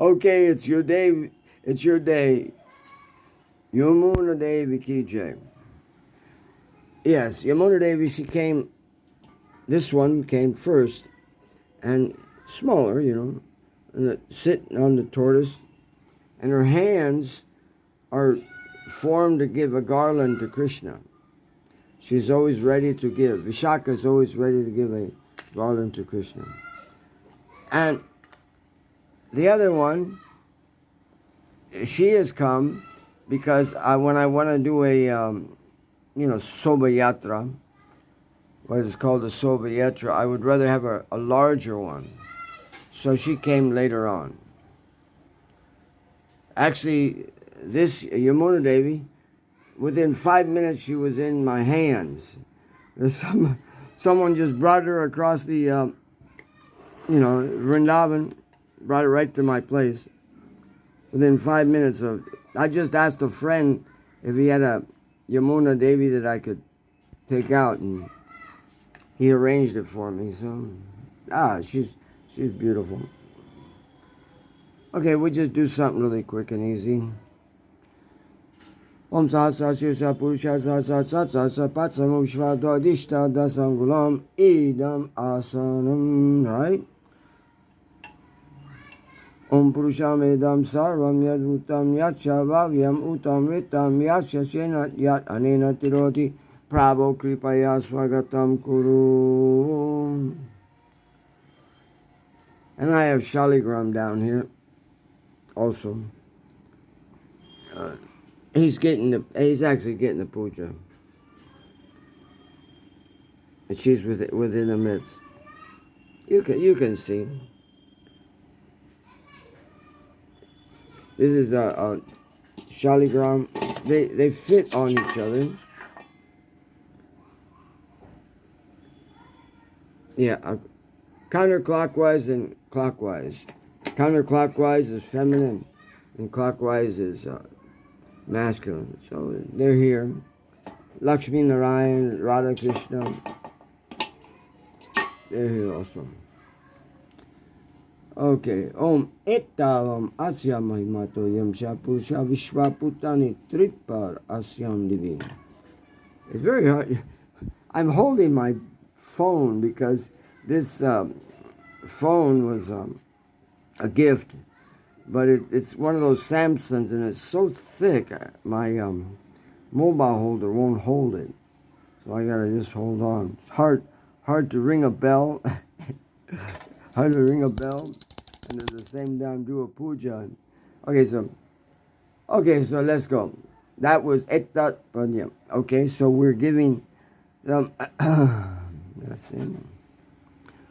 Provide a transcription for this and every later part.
Okay, it's your day. It's your day. Yamuna Devi ki jai. Yes, Yamuna Devi, she came, this one came first and smaller, and sitting on the tortoise, and her hands are formed to give a garland to Krishna. She's always ready to give. Vishaka is always ready to give a garland to Krishna. And the other one, she has come because when I want to do a, Soba Yatra, what is called a Soba Yatra, I would rather have a larger one. So she came later on. Actually, this Yamuna Devi, within 5 minutes, she was in my hands. Someone just brought her across the, Vrindavan, brought her right to my place. Within 5 minutes of, I just asked a friend if he had a Yamuna Devi that I could take out, and he arranged it for me. So, she's beautiful. Okay, we'll just do something really quick and easy. Om Sahasra Shirsa Purusha Sahasra Satsasa Patsam Ushvadva Dishta Dasangulam Idam Asanam. Right? Om Purusham Edam Sarvam Yad Utam Yat Shavavyam Utam Vitam Yat Shasena Yat Anena Tiroti Prabho Kripaya Swagatam Kuru. And I have Shaligram down here also. He's actually getting the puja. And she's within the midst. You can see. This is a Shaligram. They fit on each other. Yeah, counterclockwise and clockwise. Counterclockwise is feminine, and clockwise is masculine. So they're here. Lakshmi Narayan, Radha Krishna, they're here also. Okay. Om Ettavam Asya Mahimato Yamsha Purusha Vishwaputani Tripar Asyam Divi. It's very hard. I'm holding my phone because this phone was a gift, but it's one of those Samsungs, and it's so thick, my mobile holder won't hold it. So I gotta just hold on. It's hard to ring a bell. Hard to ring a bell, and at the same time do a puja. Okay, so let's go. That was Ettat Panyam. Okay, so we're giving them. Let's see.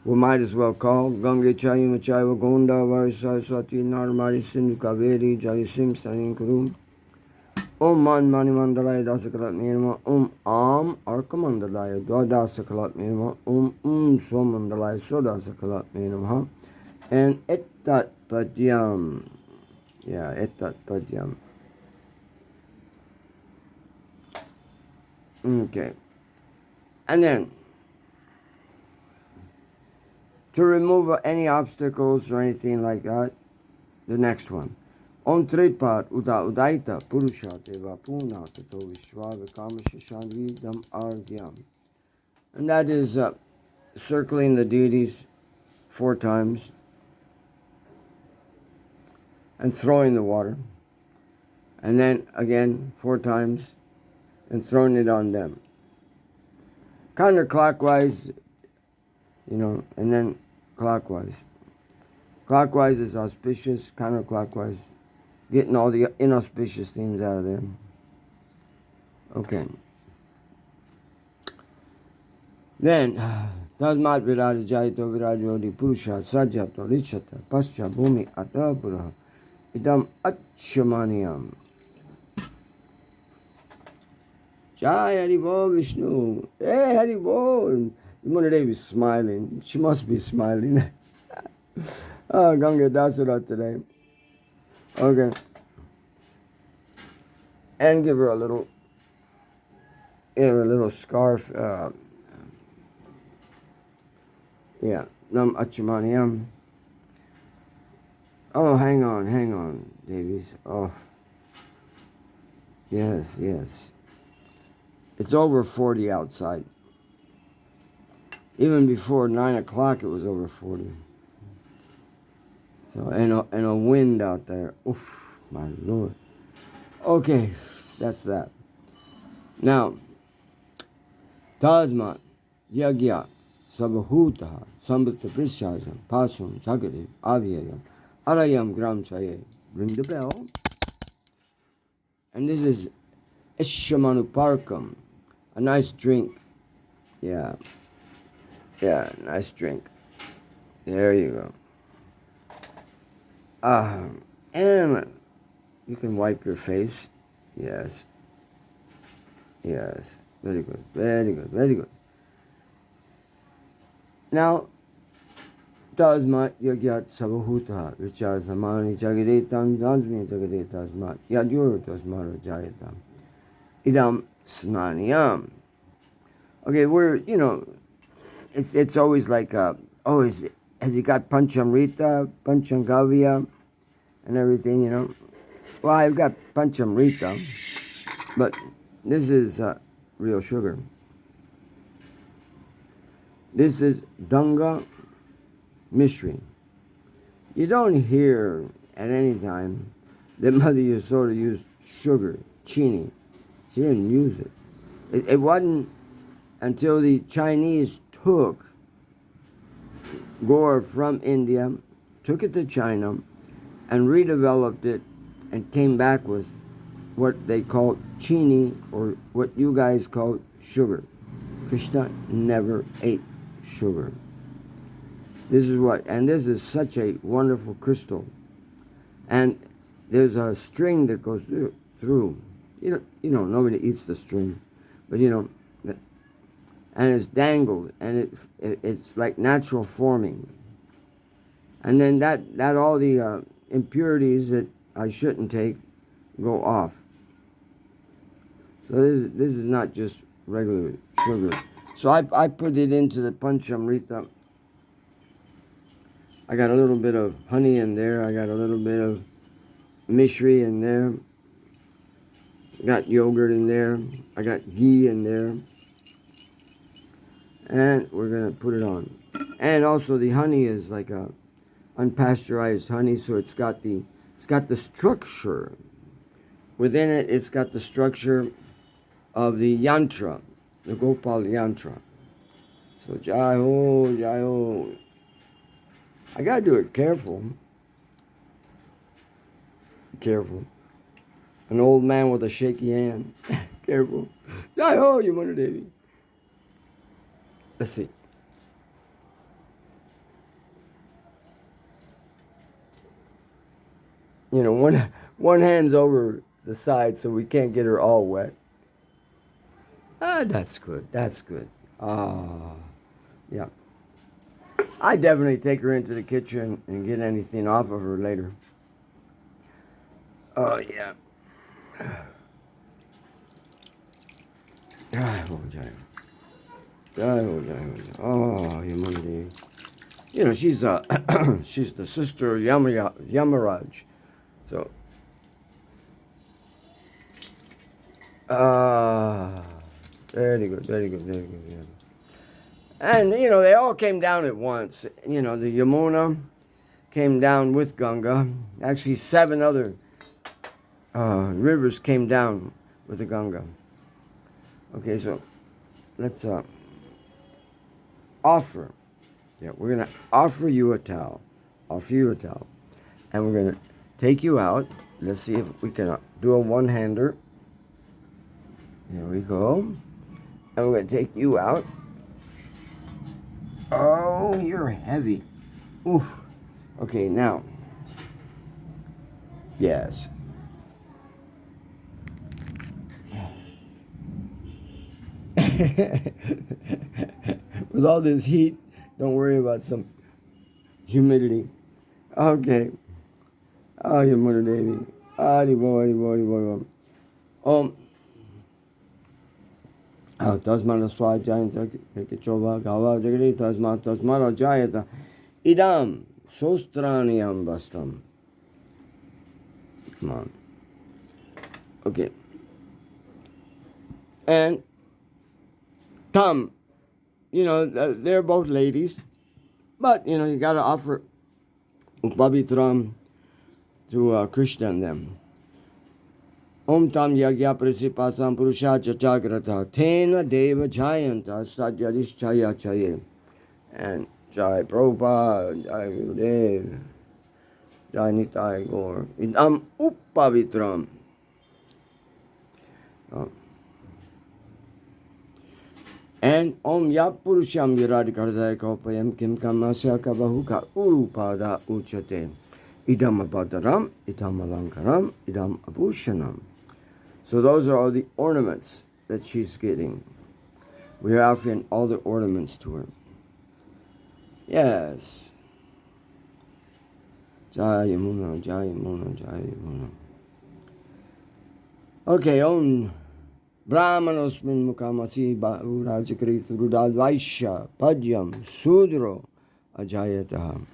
We might as well call Ganga Chayima Chaiva Gonda Varisaswati Narmari Sindhu Kaveri Jalisim Sarin Kurum. Om Man Mani Mandalaya Dasakalat Mirma. Om Am Arka Mandalaya Dwadasakalat Mirma. Om Swamandalaya Sodasakalat Mirma. And Ettat Padyam. Yeah, Ettat Padyam. Okay. And then, to remove any obstacles or anything like that, the next one. Om Tripat Udaita Purusha Deva Puna Tato Vishwa Vikamashishandvidam Argyam. And that is circling the deities 4 times and throwing the water. And then again 4 times and throwing it on them. Counterclockwise, and then clockwise. Clockwise is auspicious, counterclockwise, getting all the inauspicious things out of there. Okay. Then, Tasmat Viraj Jaito Virajodi Purusha Sajato Richata Pascha Bhumi Atapura Idam Achamaniyam. Jai Haribo Vishnu. Hey Haribo. Yamuna Devi is smiling. She must be smiling. Oh, Ganga Dasara today. Okay. And give her a little scarf. Nam Achamaniyam. Oh, hang on, Davies. Oh, yes. It's over 40 outside. Even before 9 o'clock, it was over 40. So, and a wind out there. Oof, my Lord. Okay, that's that. Now, Tasma, Yagya, Sabhuta, Sambhata Prishajam, Pasum, Sagari, Avyayam, Arayam Gram Chaye. Ring the bell. And this is Ishamanuparkam, a nice drink. Yeah, nice drink. There you go. And you can wipe your face. Yes. Very good. Now, Tasmat Yagyat Sabahuta, Richard Samani Jagadetam, Jansmi Jagadetasmat, Yadur Tasmara Jayatam, Idam Snaniam. Okay, it's always like, has he got Panchamrita, Panchangavya, and everything. Well, I've got Panchamrita, but this is real sugar. This is Ganga Mishri. You don't hear at any time that Mother Yasoda used sugar, chini. She didn't use it. It wasn't until the Chinese took Gore from India, took it to China, and redeveloped it and came back with what they called chini, or what you guys call sugar. Krishna never ate sugar. This is such a wonderful crystal. And there's a string that goes through. Nobody eats the string, but and it's dangled, and it's like natural forming. And then that all the impurities that I shouldn't take go off. So this is not just regular sugar. So I put it into the Panchamrita. I got a little bit of honey in there. I got a little bit of mishri in there. I got yogurt in there. I got ghee in there. And we're going to put it on. And also the honey is like a unpasteurized honey, so it's got the structure. Within it, it's got the structure of the yantra, the Gopal yantra. So Jai Ho. I gotta do it careful. Careful. An old man with a shaky hand. Careful. Jai Ho, Yamuna Devi. Let's see. One hand's over the side so we can't get her all wet. That's good. Yeah. I definitely take her into the kitchen and get anything off of her later. Oh, yeah. Oh, Yamuna. She's she's the sister of Yamaraj. So, very good. And, they all came down at once. The Yamuna came down with Ganga. Actually, 7 other rivers came down with the Ganga. Okay, so let's offer. Yeah, we're going to offer you a towel. And we're going to take you out. Let's see if we can do a one-hander. Here we go. And we're going to take you out. Oh, you're heavy. Ooh. Okay, now. Yes. With all this heat, don't worry about some humidity. Okay. Oh, your mother, Devi. Adi boy. Tasmana swajayanta kechova gava jagadi tasmara jayata idam sostraniam bastam Come on. Okay. And Tam, they're both ladies, but you got to offer upavitram to Krishna and them. Om tam yagya prasipasam purusha chachagrata tena deva jayanta sadyadishchaya chaye. And Jai Prabhupada, Jai Gurudev, Jai Nitai Gaur, idam upavitram. And Om Yap Purusham Virad Kardaya Kopayam Kim Kamasya Kabahuka Urupada Uchate. Idam Abadaram, Idam Alankaram, Idam Abhushanam. So those are all the ornaments that she's getting. We are offering all the ornaments to her. Yes. Jai Yamuna, Jai Yamuna, Jai Yamuna. Okay, Om Brahmanosmin Mukamasi Rajakrit Rudadvaisha Padyam Sudro Ajayataha.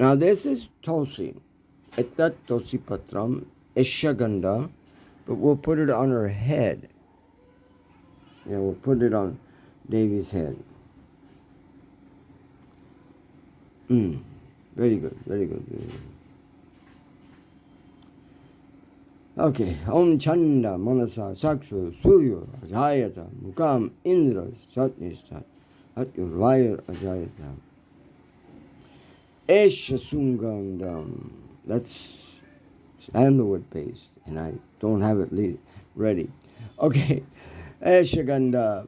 Now this is Tulsi. Etat Tulsi Patram Eshaganda, but we'll put it on her head. Yeah, we'll put it on Devi's head. Very good, very good, very good. Okay, Om Chanda Manasa Saksu Suryo Ajayata Mukam Indra Satnishta Atyurvayar Ajayata Esha Sungandam. That's sandalwood paste, and I don't have it ready. Okay, Esha Ganda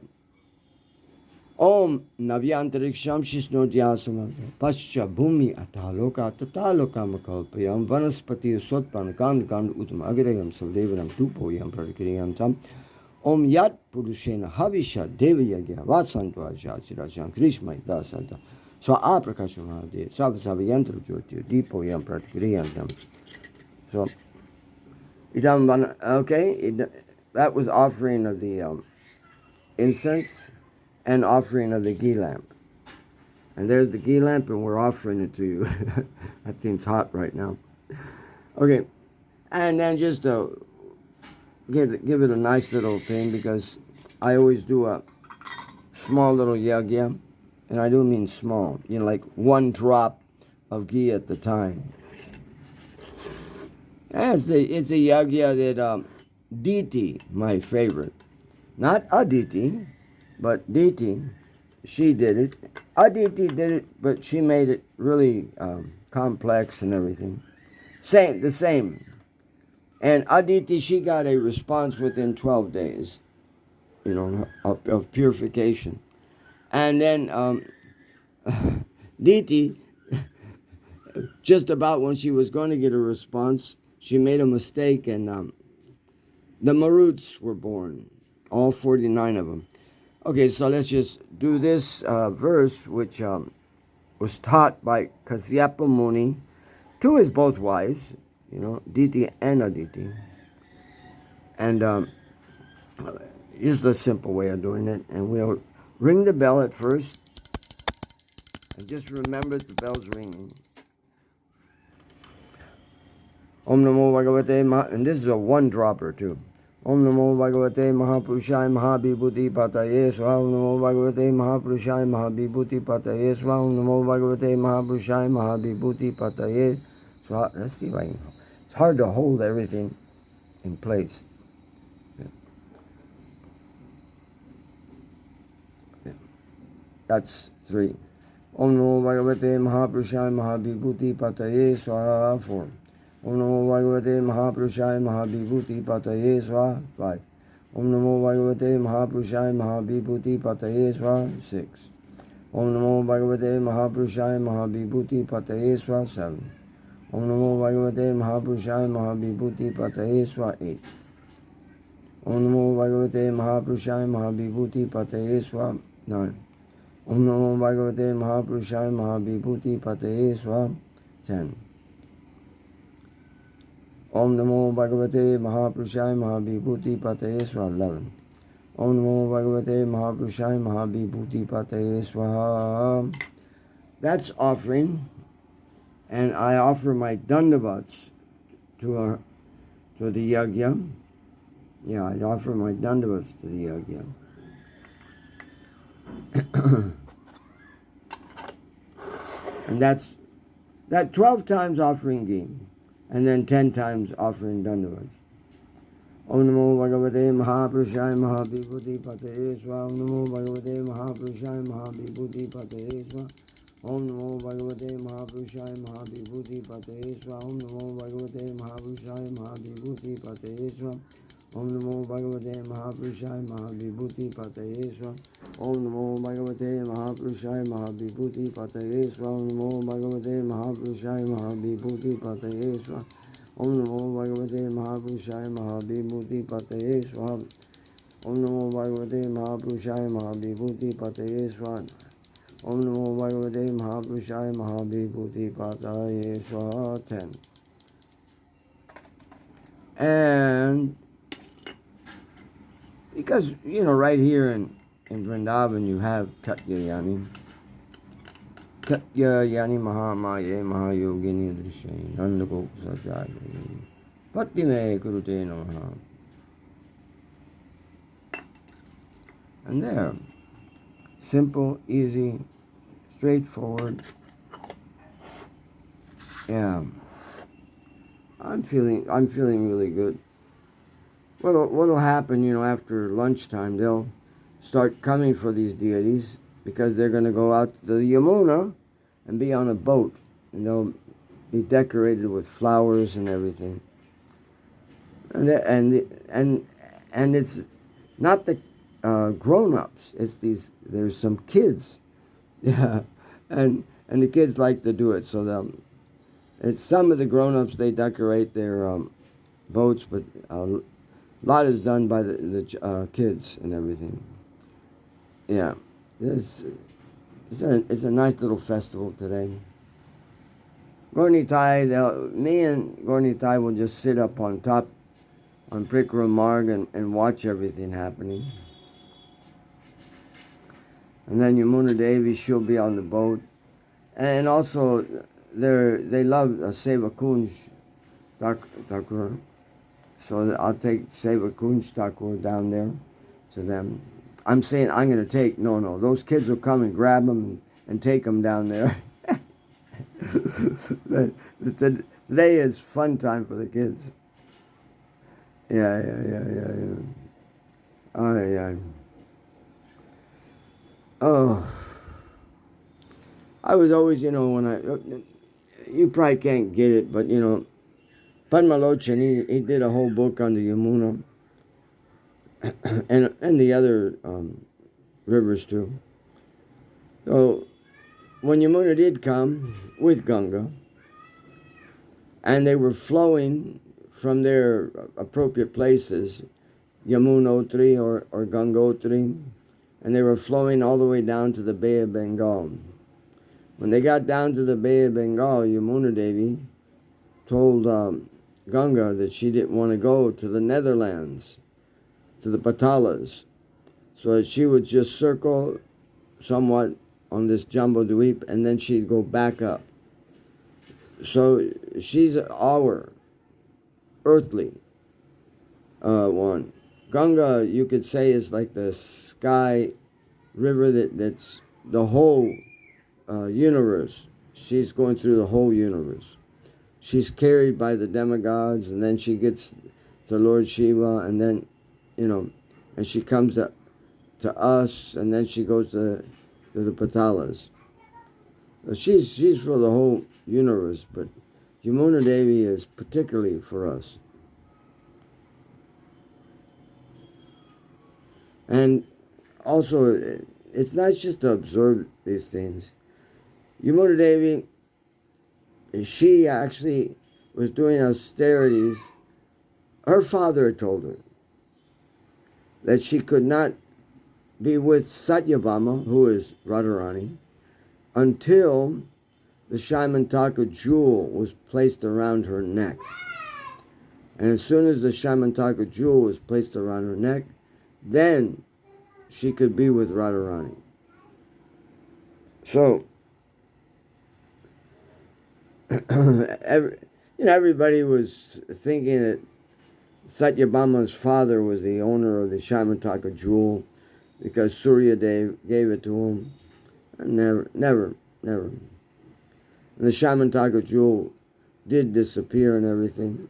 Om Navyantariksham Shishno Dhyasama Pascha Bhumi Ataloka Tataloka Makalpayam Vanaspati Sotpan Kand Uttam Agrayam Savdevanam Tupoyam Prakriyam Tam Om Yat Purushena Havisha Devayagya Vasantu Ajachirajan Krishma Dasanta So Aprakashamadev Savasavayantra Jyoti Dipoyam Prakriyam Tam. So that was offering of the incense and offering of the ghee lamp. And there's the ghee lamp, and we're offering it to you. That thing's hot right now. Okay, and then just give it a nice little thing, because I always do a small little yagya, and I do mean small, like one drop of ghee at the time. And it's a yagya that Diti, my favorite, not Aditi, but Diti, she did it. Aditi did it, but she made it really complex and everything. The same. And Aditi, she got a response within 12 days, of purification. And then Diti, just about when she was going to get a response, she made a mistake, and the Maruts were born, all 49 of them. Okay, so let's just do this verse, which was taught by Kasyapa Muni to his both wives, Diti and Aditi. And here's the simple way of doing it. And we'll ring the bell at first. And just remember the bell's ringing. Om Namo Bhagavate Maha, and this is a one dropper too. Om Namo Bhagavate Mahapurushaya Mahabhibhuti Pataye Swaha. Om Namo Bhagavate Mahapurushaya Mahabhibhuti Pataye Swaha. Om Namo Bhagavate Mahapurushaya Mahabhibhuti Pataye Swaha. Let's see if I can. It's hard to hold everything in place. That's 3. Om Namo Bhagavate Mahapurushaya Mahabhibhuti Pataye Swaha. 4. Om Namo Bhagavate Mahapurushaya Mahabhibhuti Pataye Swaha. 5. Om Namo Bhagavate Mahapurushaya Mahabhibhuti Pataye Swaha. 6. Om Namo Bhagavate Mahapurushaya Mahabhibhuti Pataye Swaha. 7. Om Namo Bhagavate Mahapurushaya Mahabhibhuti Pataye Swaha. 8. Om Namo Bhagavate Mahapurushaya Mahabhibhuti Pataye Swaha. 9. Om Namo Bhagavate Mahapurushaya Mahabhibhuti Pataye Swaha. 10. Om Namo Bhagavate Mahapurushaya Mahabhibhuti Pataye Swaha. 11. Om Namo Bhagavate Mahapurushaya Mahabhibhuti Pataye Swaha. That's offering. And I offer my dandavats to the yagya. Yeah, I offer my dandavats to the yagya. And that's 12 times offering ghee, and then 10 times offering dandavats. Om Namo Bhagavate Mahapurushaya Mahabhibhuti Pataye Swa. Om Namo Bhagavate Mahapurushaya Mahabhibhuti Pataye Swa. Om Namo Bhagavate Mahapurushaya Mahabhibhuti Pataye Swa. Om Namo Bhagavate Mahapurushaya Mahabhibhuti Pataye Swa. Om Namo Bhagavate Mahapurushaya Mahabhibhuti Pataye Swa. Om Namo Bhagavate Mahapurushaya Mahabhibhuti Pataye Swa. Om Namo Bhagavate Mahapurushaya Mahabhibhuti Pataye Swa. Om Namo Bhagavate Mahapurushaya Mahabhibhuti Pataye Swaha. Om Namo Bhagavate Mahapurushaya Mahabhibhuti Pataye Swaha. Om Namo Bhagavate Mahapurushaya Mahabhibhuti Pataye Swaha. 10. And because, right here in Vrindavan you have Katya Yani. Katya Yani Mahamaye Mahayogini Drishay Nandagok Sajagari Patime Kurute Namaha. And there, simple, easy, straightforward. Yeah, I'm feeling really good. What'll happen, after lunchtime? They'll start coming for these deities because they're going to go out to the Yamuna and be on a boat, and they'll be decorated with flowers and everything. And it's not the grown-ups. It's there's some kids, yeah, and the kids like to do it. So it's some of the grown-ups, they decorate their boats, but a lot is done by the kids and everything. Yeah, it's a nice little festival today. Gornitai, me and Gornitai will just sit up on top on Prikram Marg and watch everything happening. And then Yamuna Devi, she'll be on the boat. And also, they love Seva Kunj Thakur. So I'll take Seva Kunj Thakur down there to them. I'm saying I'm going to take, no, those kids will come and grab them and take them down there. Today is fun time for the kids. Yeah. Oh, I was always, when you probably can't get it, but, Padmalochan, he did a whole book on the Yamuna and the other rivers too. So when Yamuna did come with Ganga, and they were flowing from their appropriate places, Yamunotri or Gangotri, and they were flowing all the way down to the Bay of Bengal. When they got down to the Bay of Bengal, Yamuna Devi told Ganga that she didn't want to go to the Netherlands, to the Patalas, so that she would just circle somewhat on this Jambu Dweep, and then she'd go back up. So she's our earthly one. Ganga, you could say, is like the sky river that's the whole universe. She's going through the whole universe. She's carried by the demigods, and then she gets to Lord Shiva, and then, and she comes to us, and then she goes to the Patalas. She's for the whole universe, but Yamuna Devi is particularly for us. And also, it's nice just to observe these things. Yamuna Devi, she actually was doing austerities. Her father had told her that she could not be with Satyabhama, who is Radharani, until the Shaimantaka jewel was placed around her neck. And as soon as the Shaimantaka jewel was placed around her neck, then she could be with Radharani. So, everybody was thinking that Satyabhama's father was the owner of the Shamataka jewel because Surya Dev gave it to him. And never. And the Shamataka jewel did disappear and everything.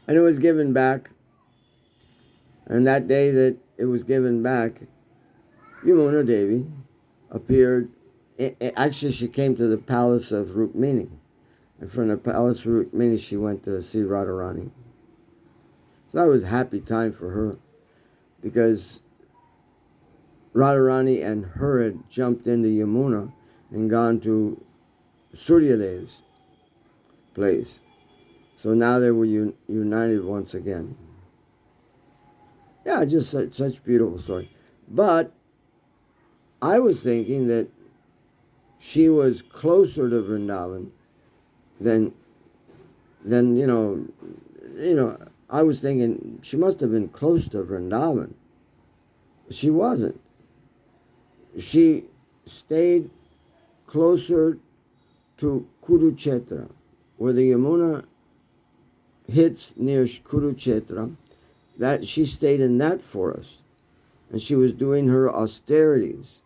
And it was given back. And that day that it was given back, Yamuna Devi appeared. Actually, she came to the palace of Rukmini. And from the palace of Rukmini, she went to see Radharani. So that was a happy time for her, because Radharani and her had jumped into Yamuna and gone to Suryadev's place. So now they were united once again. Yeah, just such beautiful story. But I was thinking that she was closer to Vrindavan than I was thinking she must have been close to Vrindavan. She wasn't. She stayed closer to Kurukshetra, where the Yamuna hits near Kurukshetra. That she stayed in that forest, and she was doing her austerities.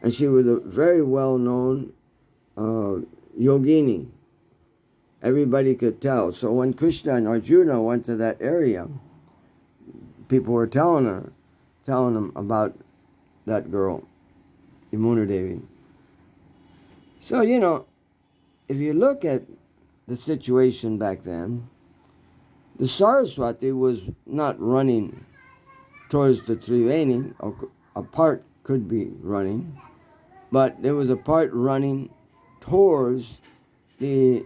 And she was a very well-known yogini. Everybody could tell. So when Krishna and Arjuna went to that area, people were telling them about that girl, Yamuna Devi. So, if you look at the situation back then, the Saraswati was not running towards the Triveni. A part could be running, but there was a part running towards the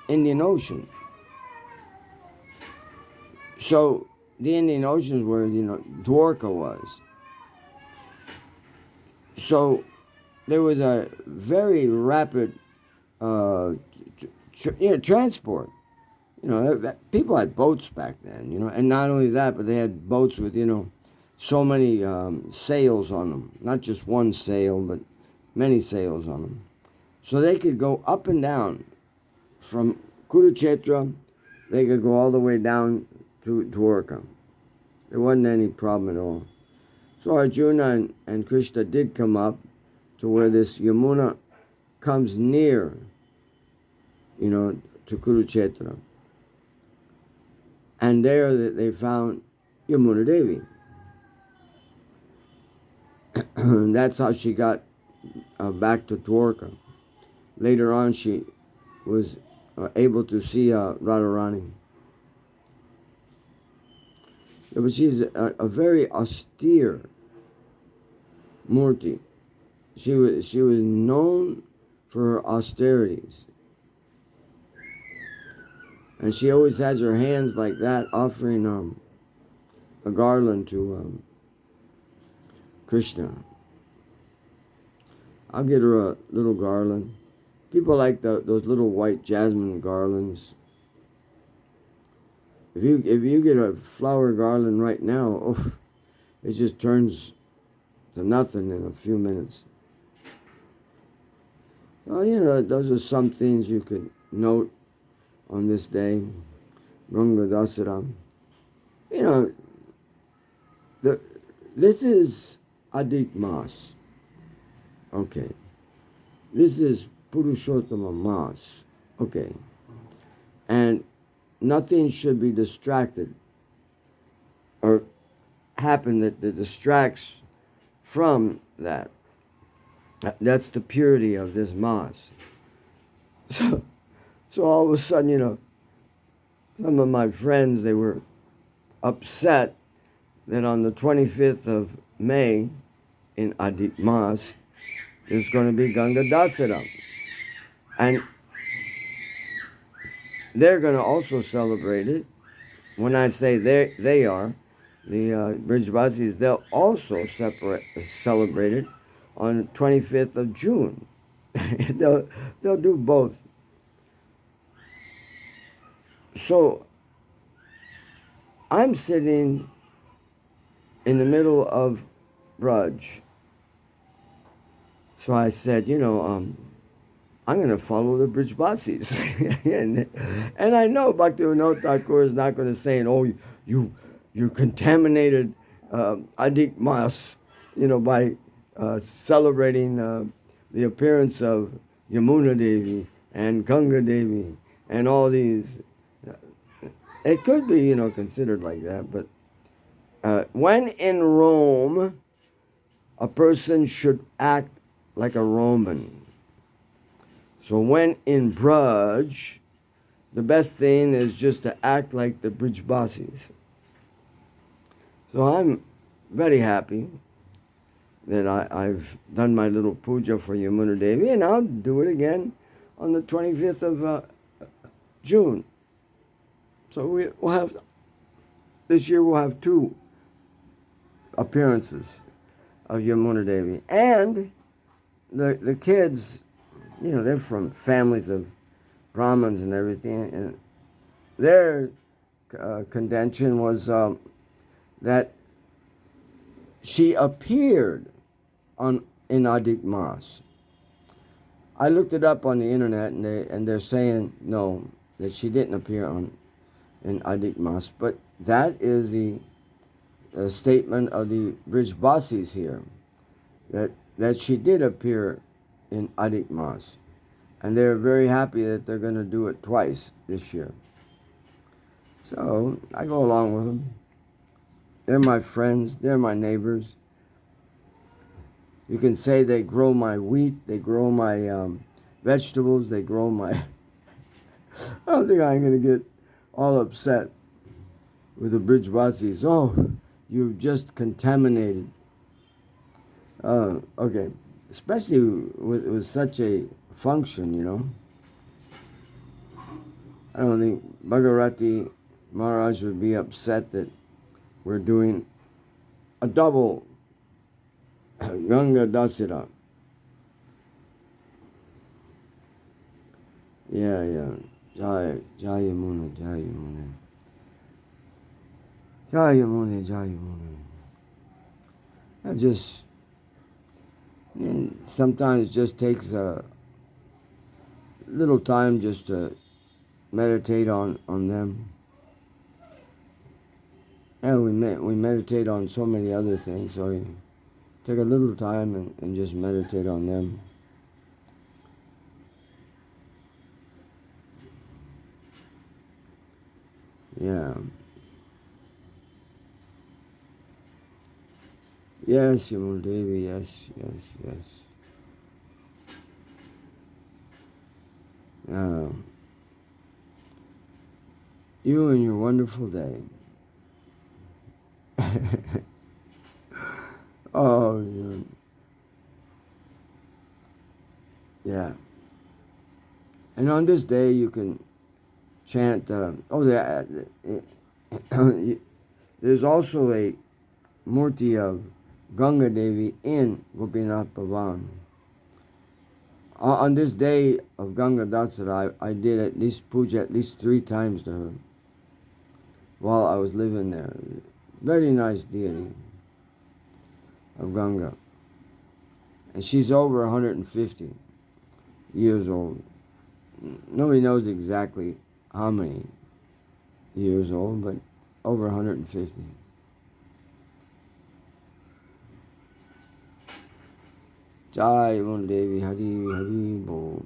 Indian Ocean. So the Indian Ocean is where, Dwarka was. So there was a very rapid transport. People had boats back then, and not only that, but they had boats with, so many sails on them. Not just one sail, but many sails on them. So they could go up and down from Kurukshetra. They could go all the way down to Dwarka. There wasn't any problem at all. So Arjuna and Krishna did come up to where this Yamuna comes near, to Kurukshetra. And there they found Yamuna Devi. That's how she got back to Dwarka. Later on, she was able to see Radharani. Yeah, but she's a very austere Murti. She was known for her austerities. And she always has her hands like that, offering a garland to Krishna. I'll get her a little garland. People like those little white jasmine garlands. If you get a flower garland right now, it just turns to nothing in a few minutes. So, those are some things you could note on this day, Ganga Dasara. This is Adhika Mas. Okay. This is Purushottama Mas. Okay. And nothing should be distracted or happen that distracts from that. That's the purity of this Mas. So all of a sudden, some of my friends, they were upset that on the 25th of May in Adhika Mas, there's going to be Ganga Dasara. And they're going to also celebrate it. When I say they are, the Brijvasis, they'll also celebrate it on the 25th of June. they'll do both. So I'm sitting in the middle of Braj. So I said, I'm going to follow the Brijbasis. and I know Bhaktivinoda Thakur is not going to say, oh, you contaminated Adhik Mas, by celebrating the appearance of Yamuna Devi and Ganga Devi and all these. It could be, considered like that, but when in Rome, a person should act like a Roman. So when in Braj, the best thing is just to act like the Brijbasis. So I'm very happy that I've done my little puja for Yamuna Devi, and I'll do it again on the 25th of June. So we'll have, this year we'll have 2 appearances of Yamuna Devi. And the kids, they're from families of Brahmins and everything, and their contention was that she appeared in Adhik Mas. I looked it up on the internet, and they're saying no, that she didn't appear in Adhik Mas, but that is the statement of the Brijbasis here, that she did appear in Adhik Mas. And they're very happy that they're going to do it twice this year. So I go along with them. They're my friends. They're my neighbors. You can say they grow my wheat. They grow my vegetables. They grow my... I don't think I'm going to get all upset with the Brijbasis. Oh, you've just contaminated. Okay. Especially with such a function, I don't think Bhagirati Maharaj would be upset that we're doing a double Ganga Dasira. Yeah. Jai Yamuna, Jai Yamuna. Jai Yamuna, Jai Yamuna. I just... sometimes it just takes a little time just to meditate on them. And we meditate on so many other things, so you take a little time and just meditate on them. Yeah. Yes, Yamuna Devi, yes. You and your wonderful day. Oh, yeah. And on this day, you can chant. There's also a murti of Ganga Devi in Gopinath Bhavan. On this day of Ganga Dasara, I did at least puja at least 3 times to her while I was living there. Very nice deity of Ganga. And she's over 150 years old. Nobody knows exactly how many years old, but over 150. Jai Yamuna Devi, Hari Hari Bol.